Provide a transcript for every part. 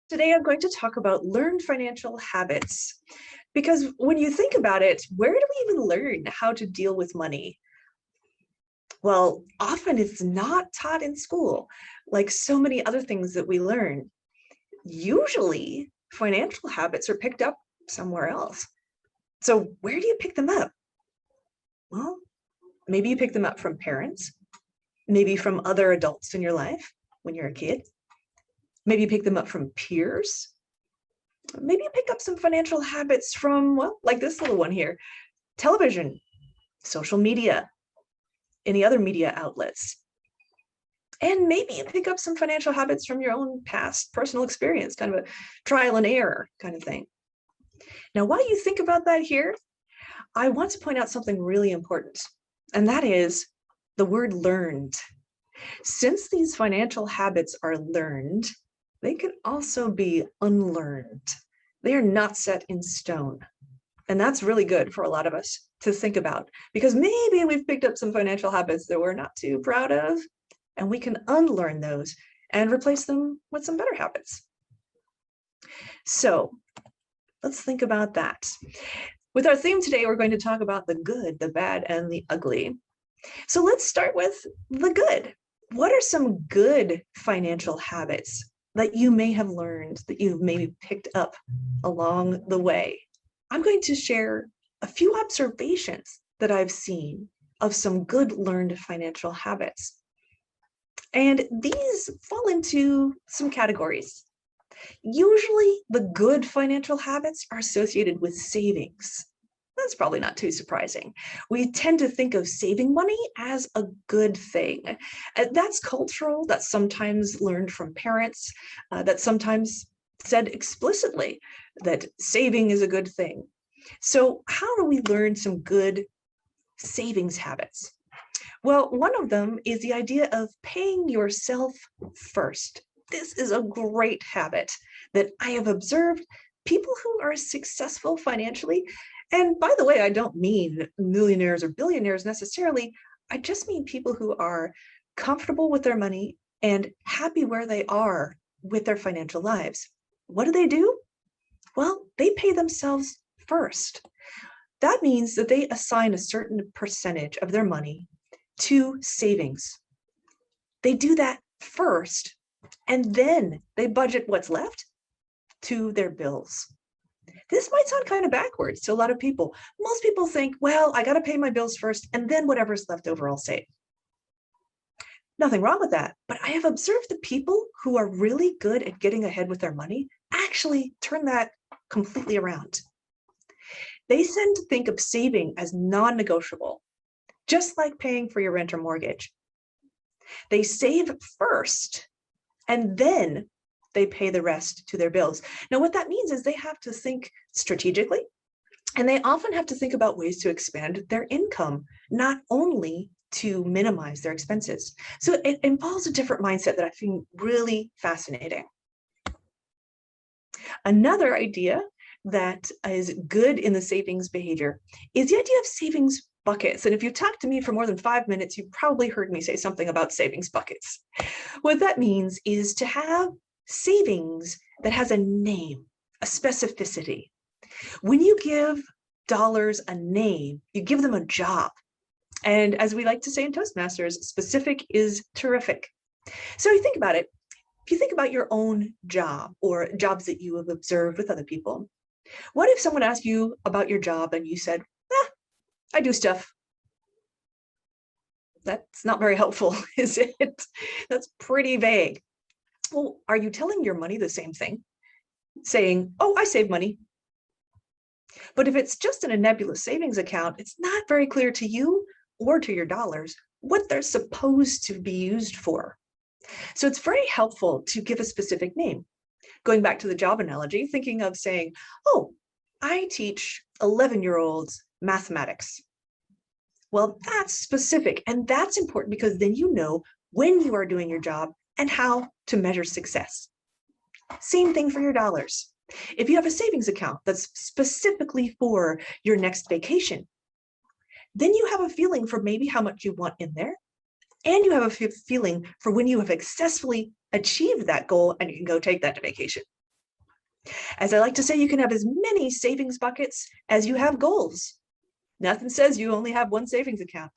Today, I'm going to talk about learned financial habits. Because when you think about it, where do we even learn how to deal with money? Well, often it's not taught in school, like so many other things that we learn. Usually, financial habits are picked up somewhere else. So, where do you pick them up? Well, maybe you pick them up from parents, maybe from other adults in your life when you're a kid. Maybe you pick them up from peers. Maybe you pick up some financial habits from, well, like this little one here, television, social media, any other media outlets. And maybe you pick up some financial habits from your own past personal experience, kind of a trial and error kind of thing. Now, while you think about that here, I want to point out something really important, and that is the word learned. Since these financial habits are learned, they can also be unlearned. They are not set in stone. And that's really good for a lot of us to think about, because maybe we've picked up some financial habits that we're not too proud of, and we can unlearn those and replace them with some better habits. So let's think about that. With our theme today, we're going to talk about the good, the bad, and the ugly. So let's start with the good. What are some good financial habits that you may have learned, that you've maybe picked up along the way? I'm going to share a few observations that I've seen of some good learned financial habits. And these fall into some categories. Usually, the good financial habits are associated with savings. That's probably not too surprising. We tend to think of saving money as a good thing. That's cultural, that's sometimes learned from parents, that's sometimes said explicitly that saving is a good thing. So how do we learn some good savings habits? Well, one of them is the idea of paying yourself first. This is a great habit that I have observed people who are successful financially. And by the way, I don't mean millionaires or billionaires necessarily. I just mean people who are comfortable with their money and happy where they are with their financial lives. What do? Well, they pay themselves first. That means that they assign a certain percentage of their money to savings. They do that first, and then they budget what's left to their bills. This might sound kind of backwards to a lot of people. Most people think, well, I got to pay my bills first, and then whatever's left over, I'll save. Nothing wrong with that. But I have observed the people who are really good at getting ahead with their money actually turn that completely around. They tend to think of saving as non-negotiable, just like paying for your rent or mortgage. They save first, and then they pay the rest to their bills. Now, what that means is they have to think strategically, and they often have to think about ways to expand their income, not only to minimize their expenses. So it involves a different mindset that I find really fascinating. Another idea that is good in the savings behavior is the idea of savings buckets. And if you've talked to me for more than 5 minutes, you've probably heard me say something about savings buckets. What that means is to have savings that has a name, a specificity. When you give dollars a name, you give them a job. And as we like to say in Toastmasters, specific is terrific. So you think about it. If you think about your own job or jobs that you have observed with other people, what if someone asked you about your job and you said, I do stuff? That's not very helpful, is it? That's pretty vague. Well, are you telling your money the same thing? Saying, oh, I save money. But if it's just in a nebulous savings account, it's not very clear to you or to your dollars what they're supposed to be used for. So it's very helpful to give a specific name. Going back to the job analogy, thinking of saying, oh, I teach 11-year-olds mathematics. Well, that's specific, and that's important because then you know when you are doing your job and how to measure success. Same thing for your dollars. If you have a savings account that's specifically for your next vacation, then you have a feeling for maybe how much you want in there, and you have a feeling for when you have successfully achieved that goal and you can go take that to vacation. As I like to say, you can have as many savings buckets as you have goals. Nothing says you only have one savings account.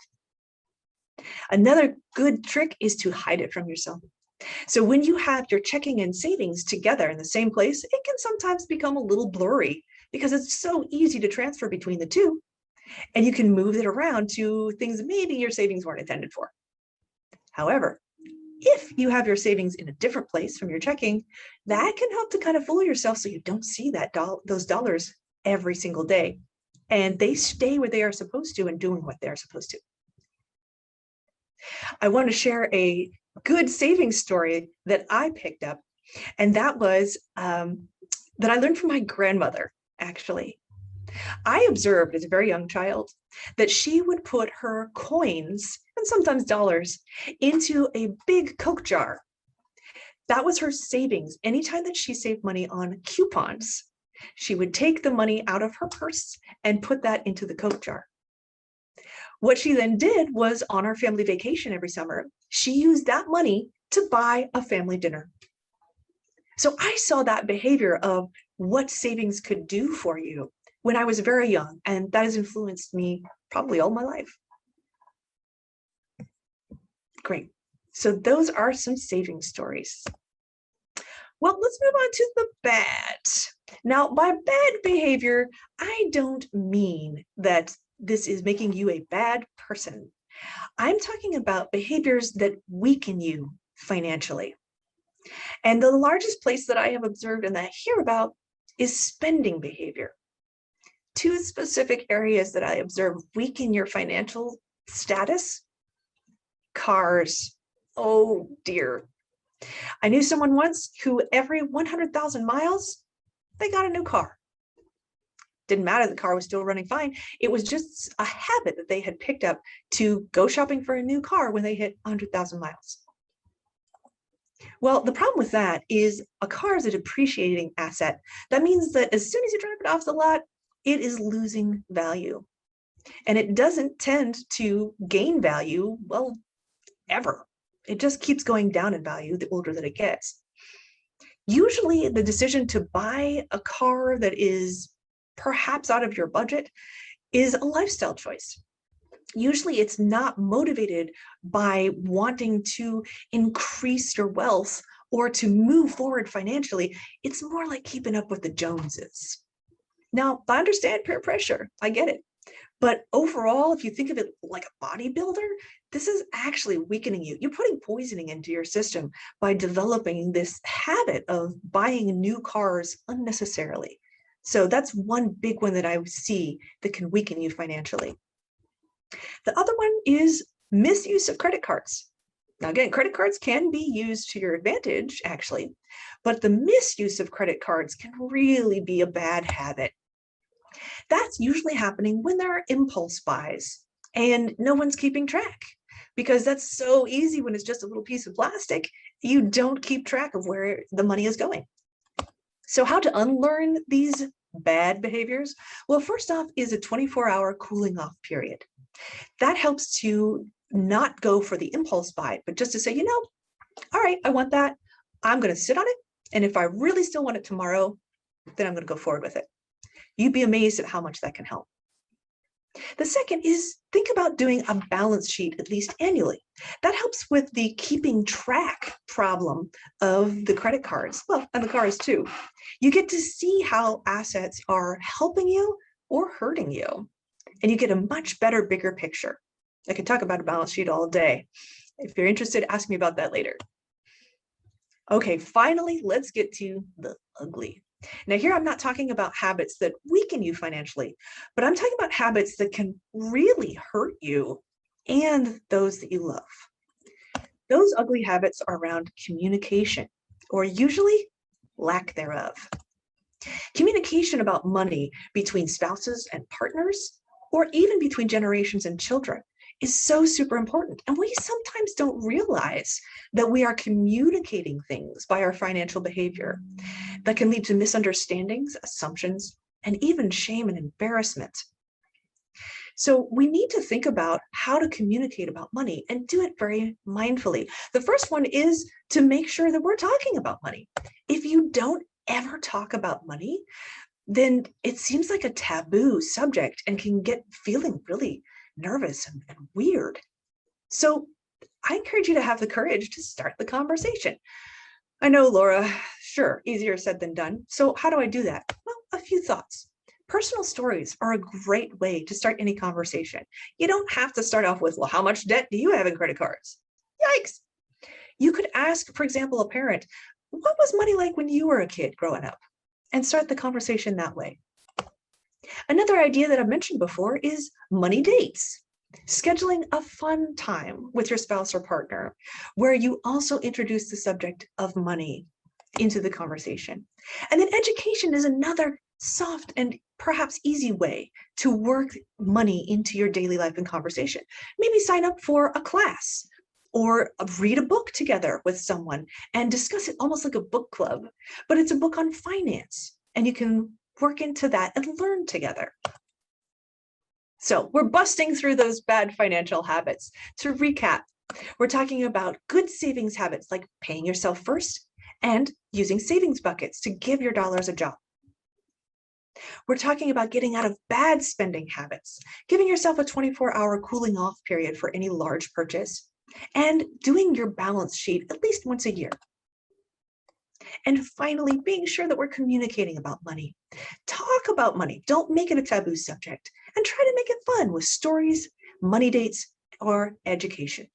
Another good trick is to hide it from yourself. So when you have your checking and savings together in the same place, it can sometimes become a little blurry because it's so easy to transfer between the two, and you can move it around to things maybe your savings weren't intended for. However, if you have your savings in a different place from your checking, that can help to kind of fool yourself so you don't see those dollars every single day, and they stay where they are supposed to and doing what they're supposed to. I want to share a good savings story that I picked up, and that was that I learned from my grandmother, actually. I observed as a very young child that she would put her coins and sometimes dollars into a big Coke jar. That was her savings. Anytime that she saved money on coupons, she would take the money out of her purse and put that into the Coke jar. What she then did was, on our family vacation every summer, she used that money to buy a family dinner. So I saw that behavior of what savings could do for you when I was very young, and that has influenced me probably all my life. Great. So those are some saving stories. Well, let's move on to the bad. Now, by bad behavior, I don't mean that this is making you a bad person. I'm talking about behaviors that weaken you financially. And the largest place that I have observed and that I hear about is spending behavior. Two specific areas that I observe weaken your financial status: cars. Oh dear. I knew someone once who every 100,000 miles, they got a new car. Didn't matter, the car was still running fine. It was just a habit that they had picked up to go shopping for a new car when they hit 100,000 miles. Well, the problem with that is a car is a depreciating asset. That means that as soon as you drive it off the lot, it is losing value. And it doesn't tend to gain value, well, ever. It just keeps going down in value the older that it gets. Usually the decision to buy a car that is perhaps out of your budget is a lifestyle choice. Usually it's not motivated by wanting to increase your wealth or to move forward financially. It's more like keeping up with the Joneses. Now, I understand peer pressure. I get it. But overall, if you think of it like a bodybuilder, this is actually weakening you. You're putting poisoning into your system by developing this habit of buying new cars unnecessarily. So that's one big one that I see that can weaken you financially. The other one is misuse of credit cards. Now, again, credit cards can be used to your advantage, actually, but the misuse of credit cards can really be a bad habit. That's usually happening when there are impulse buys and no one's keeping track, because that's so easy when it's just a little piece of plastic. You don't keep track of where the money is going. So how to unlearn these bad behaviors? Well, first off is a 24-hour cooling off period. That helps to not go for the impulse buy, but just to say, all right, I want that. I'm going to sit on it. And if I really still want it tomorrow, then I'm going to go forward with it. You'd be amazed at how much that can help. The second is think about doing a balance sheet at least annually. That helps with the keeping track problem of the credit cards, well, and the cars too. You get to see how assets are helping you or hurting you, and you get a much better, bigger picture. I could talk about a balance sheet all day. If you're interested, ask me about that later. Okay, finally, let's get to the ugly. Now here, I'm not talking about habits that weaken you financially, but I'm talking about habits that can really hurt you and those that you love. Those ugly habits are around communication, or usually lack thereof. Communication about money between spouses and partners, or even between generations and children, is so super important. And we sometimes don't realize that we are communicating things by our financial behavior that can lead to misunderstandings, assumptions, and even shame and embarrassment. So we need to think about how to communicate about money and do it very mindfully. The first one is to make sure that we're talking about money. If you don't ever talk about money, then it seems like a taboo subject and can get feeling really nervous and weird. So I encourage you to have the courage to start the conversation. I know, Laura, sure, easier said than done. So how do I do that? Well, a few thoughts. Personal stories are a great way to start any conversation. You don't have to start off with, well, how much debt do you have in credit cards? Yikes. You could ask, for example, a parent, what was money like when you were a kid growing up? And start the conversation that way. Another idea that I've mentioned before is money dates. Scheduling a fun time with your spouse or partner where you also introduce the subject of money into the conversation. And then education is another soft and perhaps easy way to work money into your daily life and conversation. Maybe sign up for a class or read a book together with someone and discuss it almost like a book club, but it's a book on finance and you can work into that and learn together. So we're busting through those bad financial habits. To recap, we're talking about good savings habits like paying yourself first and using savings buckets to give your dollars a job. We're talking about getting out of bad spending habits, giving yourself a 24-hour cooling off period for any large purchase, and doing your balance sheet at least once a year. And finally, being sure that we're communicating about money. Talk about money. Don't make it a taboo subject, and try to make it fun with stories, money dates, or education.